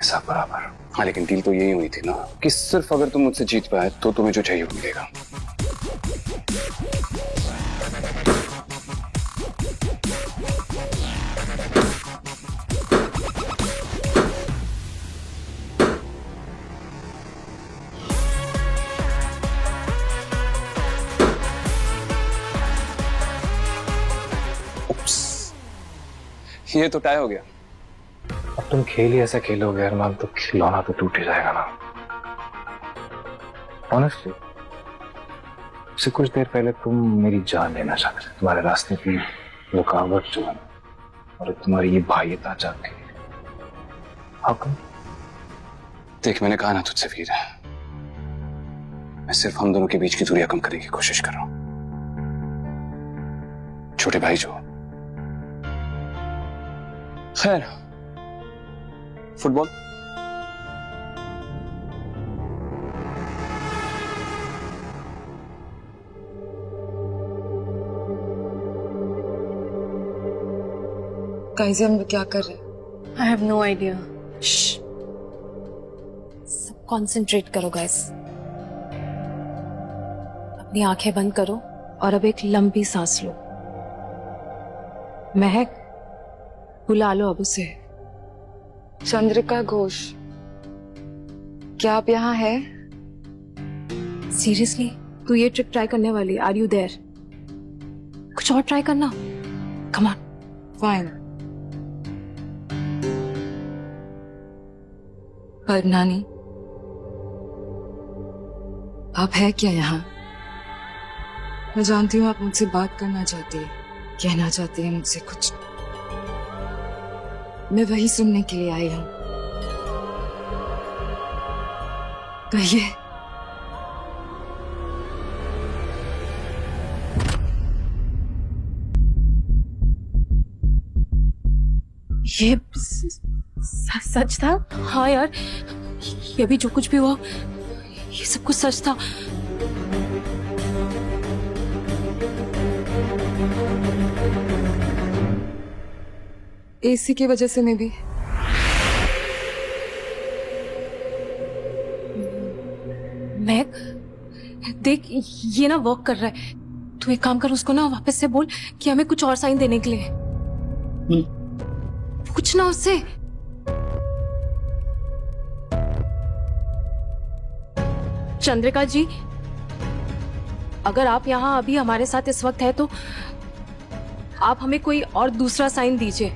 सब बराबर।
हाँ, लेकिन डील तो यही हुई थी ना कि सिर्फ अगर तुम मुझसे जीत पाए तो तुम्हें जो चाहिए वो मिलेगा। ये तो टाई हो गया।
अब तुम खेल ही ऐसा खेलोगे अरमान तो खिलौना तो टूट ही जाएगा ना। ऑनेस्टली से कुछ देर पहले तुम मेरी जान लेना चाहते थे। तुम्हारे रास्ते की रुकावट जो है और तुम्हारी ये भाईता चाह के। How come?
देख, मैंने कहा ना तुझसे वीर, मैं सिर्फ हम दोनों के बीच की दूरियां कम करने की कोशिश कर रहा हूं। छोटे भाई जो। खैर, फुटबॉल
गाइस, हम लोग क्या कर रहे हैं?
I have no idea.
सब कंसंट्रेट करो गाइस, अपनी आंखें बंद करो और अब एक लंबी सांस लो। महक, बुला लो अब उसे।
चंद्रिका घोष, क्या आप यहाँ है?
सीरियसली, तू ये ट्रिक ट्राई करने वाली? Are you there? कुछ और ट्राई करना। Come on.
फाइन। पर नानी, आप है क्या यहाँ? मैं जानती हूँ आप मुझसे बात करना चाहती है, कहना चाहती है मुझसे कुछ। मैं वही सुनने के लिए आई हूं। कहिए।
ये सच था?
हाँ यार, ये भी जो कुछ भी हुआ, ये सब कुछ सच था।
एसी की वजह से मैं भी।
महक, देख ये ना वर्क कर रहा है। तू एक काम कर, उसको ना वापस से बोल कि हमें कुछ और साइन देने के लिए। पूछना उससे। चंद्रिका जी, अगर आप यहाँ अभी हमारे साथ इस वक्त है तो आप हमें कोई और दूसरा साइन दीजिए।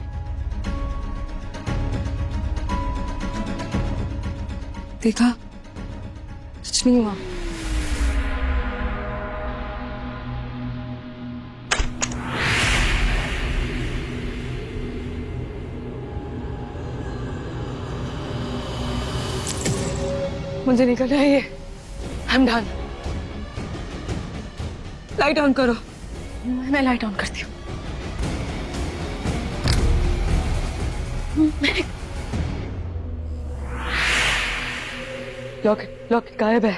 देखा, कुछ नहीं हुआ। मुझे निकलना है ये। I'm done। लाइट ऑन करो।
मैं लाइट ऑन करती हूँ।
लॉकेट गायब है।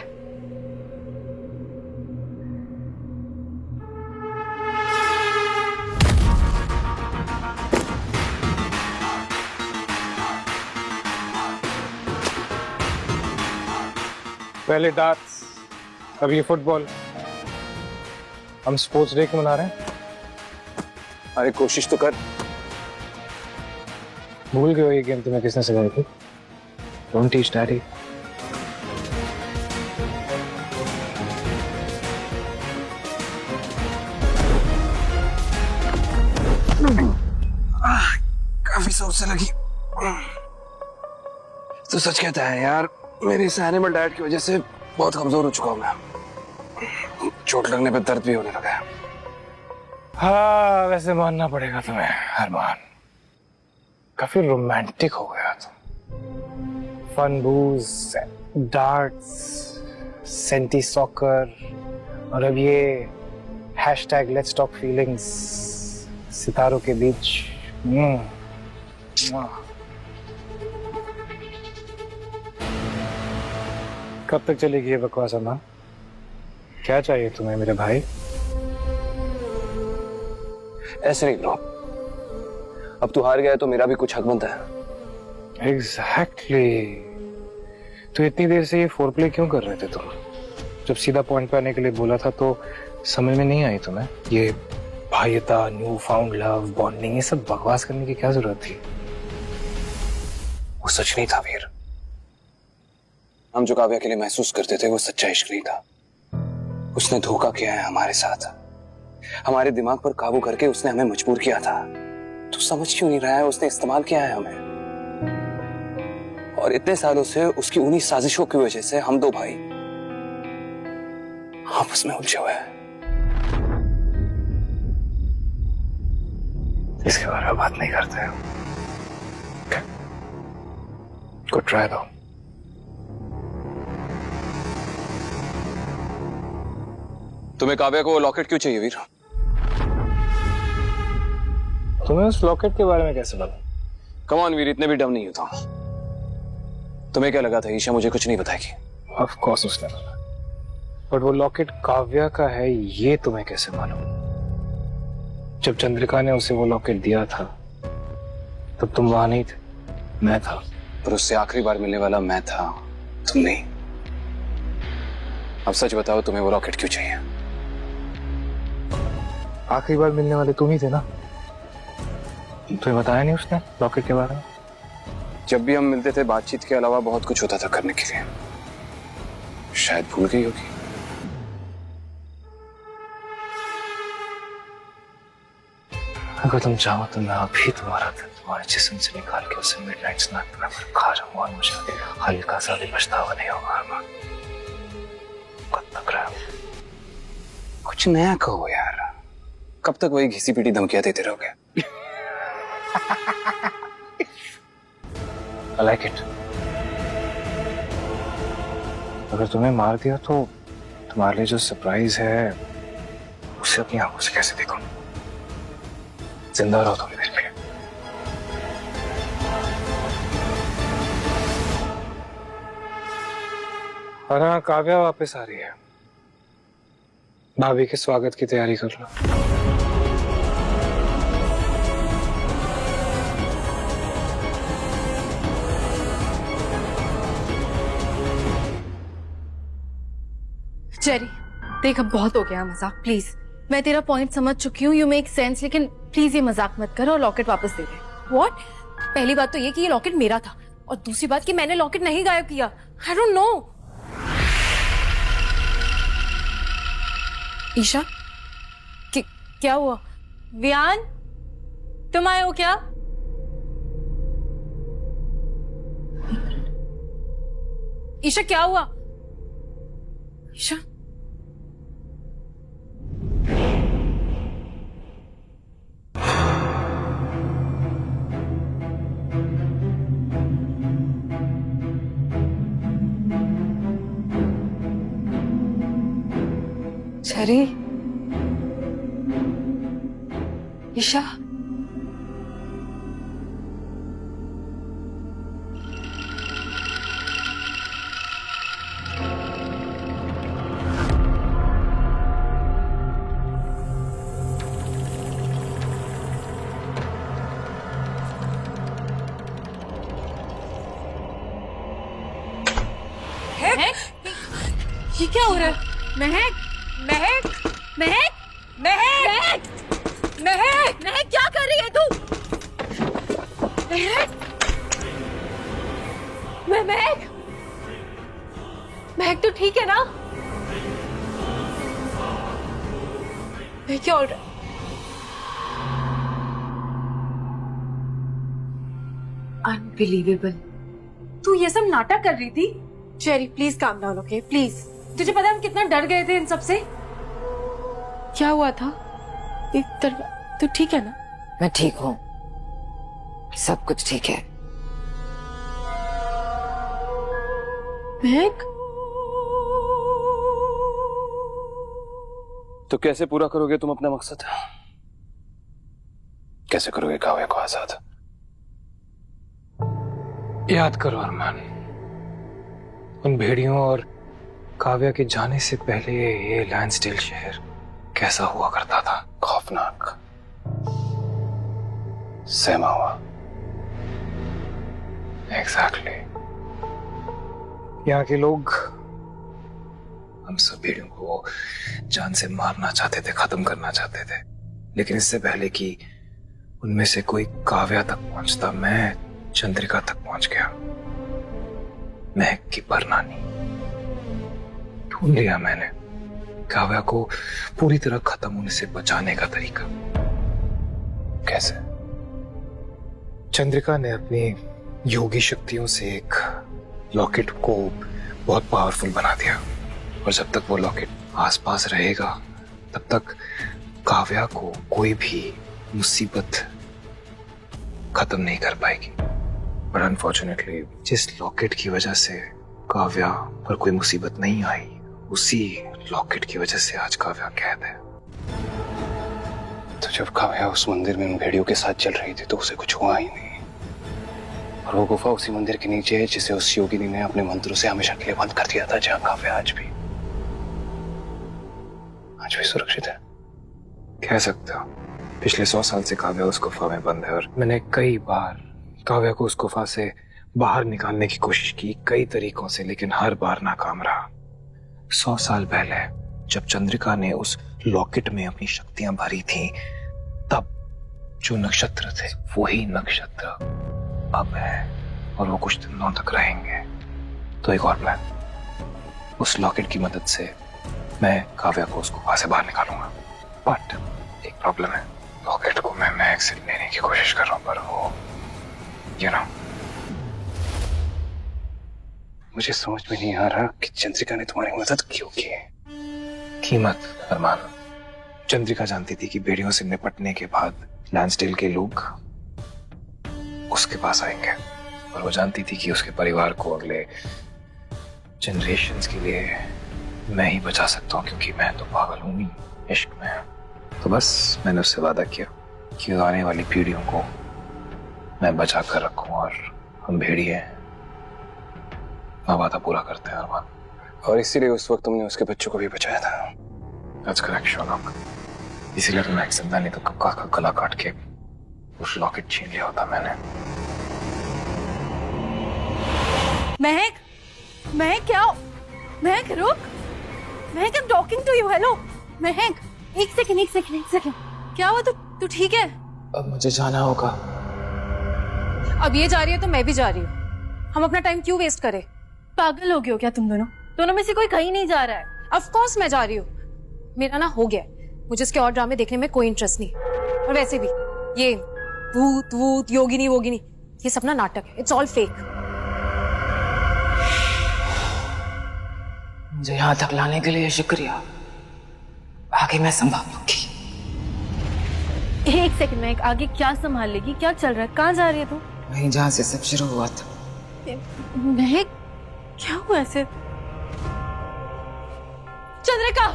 पहले डार्ट्स, अब ये फुटबॉल। हम स्पोर्ट्स डे क्यों मना रहे हैं?
अरे कोशिश तो कर।
भूल गए हो ये गेम तुम्हें किसने सिखाई थी? Don't teach daddy.
काफी जोर से लगी। तो सच कहता है यार, मेरी इस एनिमल डाइट की वजह से बहुत कमजोर हो चुका हूं मैं। चोट लगने पे दर्द भी होने लगा है।
हाँ, वैसे मानना पड़ेगा तुम्हें अरमान, काफी रोमांटिक हो गया तुम। फन बूज, डार्ट्स, सेंटी सॉकर और अब ये हैशटैग लेट्स टॉक फीलिंग्स सितारों के बीच। कब तक चलेगी ये बकवास अरमान? क्या चाहिए तुम्हें मेरे भाई?
ऐसे नहीं ब्रो, अब तू हार गया है तो मेरा भी कुछ हक बनता है।
एग्जैक्टली। तो इतनी देर से ये फोरप्ले क्यों कर रहे थे तुम? जब सीधा पॉइंट पे आने के लिए बोला था तो समझ में नहीं आई तुम्हें? ये भाईता, न्यू फाउंड लव, बॉन्डिंग, ये सब बकवास करने की क्या जरूरत थी?
वो सच नहीं था वीर। हम जो काव्या के लिए महसूस करते थे वो सच्चा इश्क नहीं था। उसने धोखा किया है हमारे साथ, हमारे दिमाग पर काबू करके उसने हमें मजबूर किया था। तू समझ क्यों नहीं रहा है? उसने इस्तेमाल किया है हमें, और इतने सालों से उसकी उन्हीं साजिशों की वजह से हम दो भाई आपस में उलझे हुए हैं।
इसके बारे में बात नहीं करते हैं। को ट्राई दो।
तुम्हें काव्या को वो लॉकेट क्यों चाहिए वीर?
तुम्हें उस लॉकेट के बारे में कैसे पता?
कम ऑन वीर, इतने भी डम नहीं होता। तुम्हें क्या लगा था ईशा मुझे कुछ नहीं बताएगी?
ऑफ कोर्स उसने बोला, बट वो लॉकेट काव्या का है ये तुम्हें कैसे मालूम? जब चंद्रिका ने उसे वो लॉकेट दिया था तब तुम वहां नहीं थे, मैं था।
पर उससे आखिरी बार मिलने वाला मैं था, तुम नहीं। अब सच बताओ, तुम्हें वो लॉकेट क्यों चाहिए?
आखिरी बार मिलने वाले तुम ही थे ना? तुम्हें बताया नहीं उसने लॉकेट के बारे में?
जब भी हम मिलते थे बातचीत के अलावा बहुत कुछ होता था करने के लिए, शायद भूल गई होगी।
अगर तुम चाहो तो मैं अभी तुम्हारा दिल तुम्हारे जिस्म से निकाल के उसे मिडनाइट स्नैक पर खा जाऊंगा और मुझे हल्का सा भी पछतावा नहीं होगा अरमान। कब तक रहा?
कुछ नया कहो यार, कब तक वही घिसी पीटी धमकियां देते रहोगे?
I like it. अगर तुम्हें मार दिया तो तुम्हारे लिए जो सरप्राइज है उसे अपनी आंखों से कैसे देखूं? जिंदा रहो थोड़ी देर के लिए। और हाँ, काव्या वापस आ रही है। भाभी के स्वागत की तैयारी कर लो।
जेरी, देख अब बहुत हो गया मजाक, प्लीज। मैं तेरा पॉइंट समझ चुकी हूँ, यू मेक सेंस, लेकिन प्लीज ये मजाक मत कर और लॉकेट वापस दे दे।
व्हाट? पहली बात तो ये कि ये लॉकेट मेरा था, और दूसरी बात कि मैंने लॉकेट नहीं गायब किया। I don't know.
ईशा, क्या हुआ? वियान, तुम आए हो क्या? ईशा, क्या हुआ? ईशा, जेरी, ईशा, ये क्या हो रहा है? महक, महक, महक, महक, महक, महक, क्या कर रही है तू? महक, महक, महक, तू ठीक है ना? क्या हो रहा है? अनबिलीवेबल,
तू ये सब नाटक कर रही थी?
Cherry please calm down, okay please.
तुझे पता है हम कितना डर गए थे इन सब से?
क्या हुआ था? तू ठीक है ना?
मैं ठीक हूँ, सब कुछ ठीक है।
महक,
तो कैसे पूरा करोगे तुम अपना मकसद? कैसे करोगे काव्या को आजाद?
याद करो अरमान, उन भेड़ियों और काव्या के जाने से पहले ये लैंसडेल शहर कैसा हुआ करता था।
खौफनाक, सहमा हुआ।
एग्जैक्टली। यहाँ के लोग हम सब भेड़ियों को जान से मारना चाहते थे, खत्म करना चाहते थे, लेकिन इससे पहले कि उनमें से कोई काव्या तक पहुंचता, मैं चंद्रिका तक पहुंच गया। महक की परनानी ढूंढ लिया मैंने, काव्या को पूरी तरह खत्म होने से बचाने का तरीका।
कैसे?
चंद्रिका ने अपनी योगी शक्तियों से एक लॉकेट को बहुत पावरफुल बना दिया, और जब तक वो लॉकेट आसपास रहेगा तब तक काव्या को कोई भी मुसीबत खत्म नहीं कर पाएगी। पर अनफॉर्चुनेटली जिस लॉकेट की वजह से काव्या पर कोई मुसीबत नहीं आई, उसी लॉकेट की वजह से आज काव्या कैद है।
तो जब काव्या उस मंदिर में उन भेड़ियों के साथ चल रही थी तो उसे कुछ हुआ ही नहीं, और वो गुफा उसी मंदिर के नीचे है जिसे उस योगिनी ने अपने मंत्रों से हमेशा के लिए बंद कर दिया था, जहां काव्या आज भी सुरक्षित है।
कह सकते हो पिछले 100 साल से काव्या उस गुफा में बंद है, और मैंने कई बार काव्या को उस गुफा से बाहर निकालने की कोशिश की, कई तरीकों से, लेकिन हर बार नाकाम रहा। 100 साल पहले जब चंद्रिका ने उस लॉकेट में अपनी शक्तियां भरी थी, तब जो नक्षत्र थे वही नक्षत्र अब है, और वो कुछ दिनों तक रहेंगे। तो एक और प्लान, उस लॉकेट की मदद से मैं काव्या को उस गुफा से बाहर निकालूंगा। बट एक प्रॉब्लम है, लॉकेट को मैं महक से लेने की कोशिश कर रहा हूं, पर वो
मुझे समझ में नहीं आ रहा कि चंद्रिका ने तुम्हारी मदद क्यों की है।
कीमत अरमान, चंद्रिका जानती थी कि भेड़ियों से निपटने के बाद लैंसडेल के लोग उसके पास आएंगे, और वो जानती थी कि उसके परिवार को अगले जनरेशंस के लिए मैं ही बचा सकता हूँ, क्योंकि मैं तो पागल हूं ही इश्क में। तो बस मैंने उससे वादा किया कि आने वाली पीढ़ियों को मैं बचा कर रखूं, और हम भेड़िए वादा पूरा करते हैं अरमान।
और इसीलिए उस वक्त तुमने उसके बच्चों को भी बचाया था।
That's correct, Shaunak. इसीलिए तो मैं जिंदा नहीं तो कक्का का गला काट के उस लॉकेट छीन लिया होता मैंने।
महक, महक क्या? महक रुक, महक, I'm talking to you, hello महक। एक सेकंड। क्या हुआ? तू ठीक है?
अब मुझे जाना होगा।
अब ये जा रही है तो मैं भी जा रही हूँ। हम अपना टाइम क्यों वेस्ट करें?
पागल हो गए हो क्या तुम दोनों? दोनों में से कोई कहीं नहीं जा रहा है।
ऑफ कोर्स मैं जा रही हूँ, मेरा ना हो गया। मुझे इसके और ड्रामे देखने में कोई इंटरेस्ट नहीं, और वैसे भी ये भूत योगिनी वोगिनी, ये सब ना नाटक है। It's all fake.
मुझे यहाँ तक लाने के लिए शुक्रिया, आगे मैं संभाल लूंगी।
एक सेकंड महक, आगे क्या संभाल लेगी? क्या चल रहा है? कहाँ जा रही है तू?
वहीं जहाँ से सब शुरू हुआ था।
महक क्या हुआ ऐसे? चंद्रिका!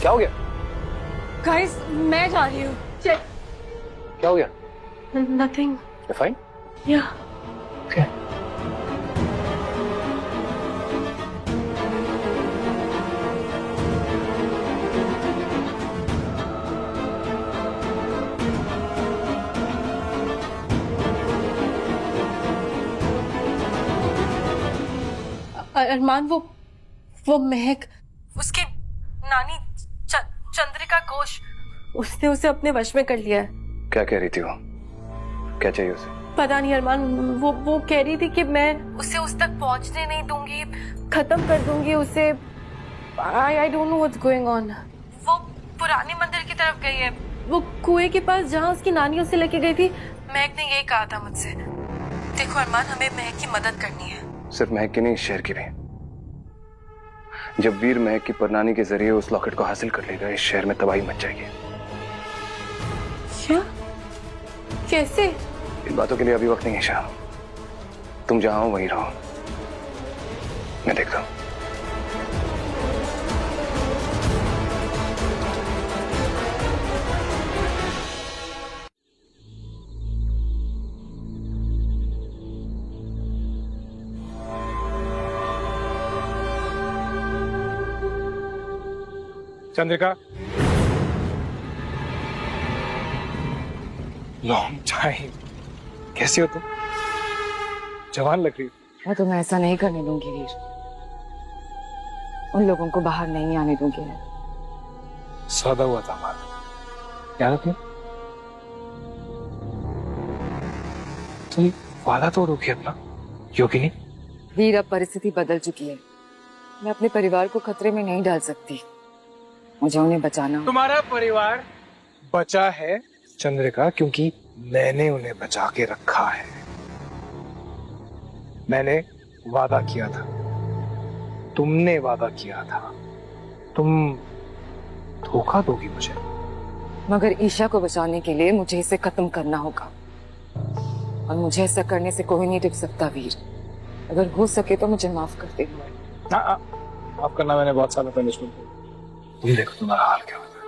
क्या हो गया?
गाइस, मैं जा रही हूँ।
क्या हो गया?
Nothing.
You're fine?
Yeah.
Okay.
अरमान, वो महक, उसकी नानी चंद्रिका घोष, उसने उसे अपने वश में कर लिया है।
क्या कह रही थी वो? क्या चाहिए उसे?
पता नहीं अरमान, वो कह रही थी कि मैं उसे उस तक पहुंचने नहीं दूंगी, खत्म कर दूंगी उसे। I don't know what's going on. वो पुराने मंदिर की तरफ गई है, वो कुएं के पास जहाँ उसकी नानी उसे लेके गई थी। महक ने यही कहा था मुझसे। देखो अरमान, हमें महक की मदद करनी है।
सिर्फ महक की नहीं, इस शहर की भी। जब वीर महक की परनानी के जरिए उस लॉकेट को हासिल कर लेगा, इस शहर में तबाही मच जाएगी।
क्या? कैसे?
इन बातों के लिए अभी वक्त नहीं है शाह। तुम जहां हो वहीं रहो, मैं देखता हूं।
Chandrika, long time. कैसी हो तुम? जवान लग रही हो।
मैं तुम्हें ऐसा नहीं करने दूंगी वीर। उन लोगों को बाहर नहीं आने दूंगी मैं।
सौदा हुआ था हमारा, याद है तुम वादा तोड़ोगी अपना, योगिनी?
वीर, अब परिस्थिति बदल चुकी है। मैं अपने परिवार को खतरे में नहीं डाल सकती। मुझे उन्हें बचाना होगा।
तुम्हारा परिवार बचा है चंद्रिका, क्योंकि मैंने उन्हें बचा के रखा है। मैंने वादा किया था, तुमने वादा किया था। तुम धोखा दोगी मुझे।
मगर ईशा को बचाने के लिए मुझे इसे खत्म करना होगा, और मुझे ऐसा करने से कोई नहीं टिक सकता वीर। अगर हो सके तो मुझे माफ कर दे।
माफ करना मैंने बहुत सालों पहले छोड़ दिया। तुम देखो तुम्हारा हाल क्या होता है।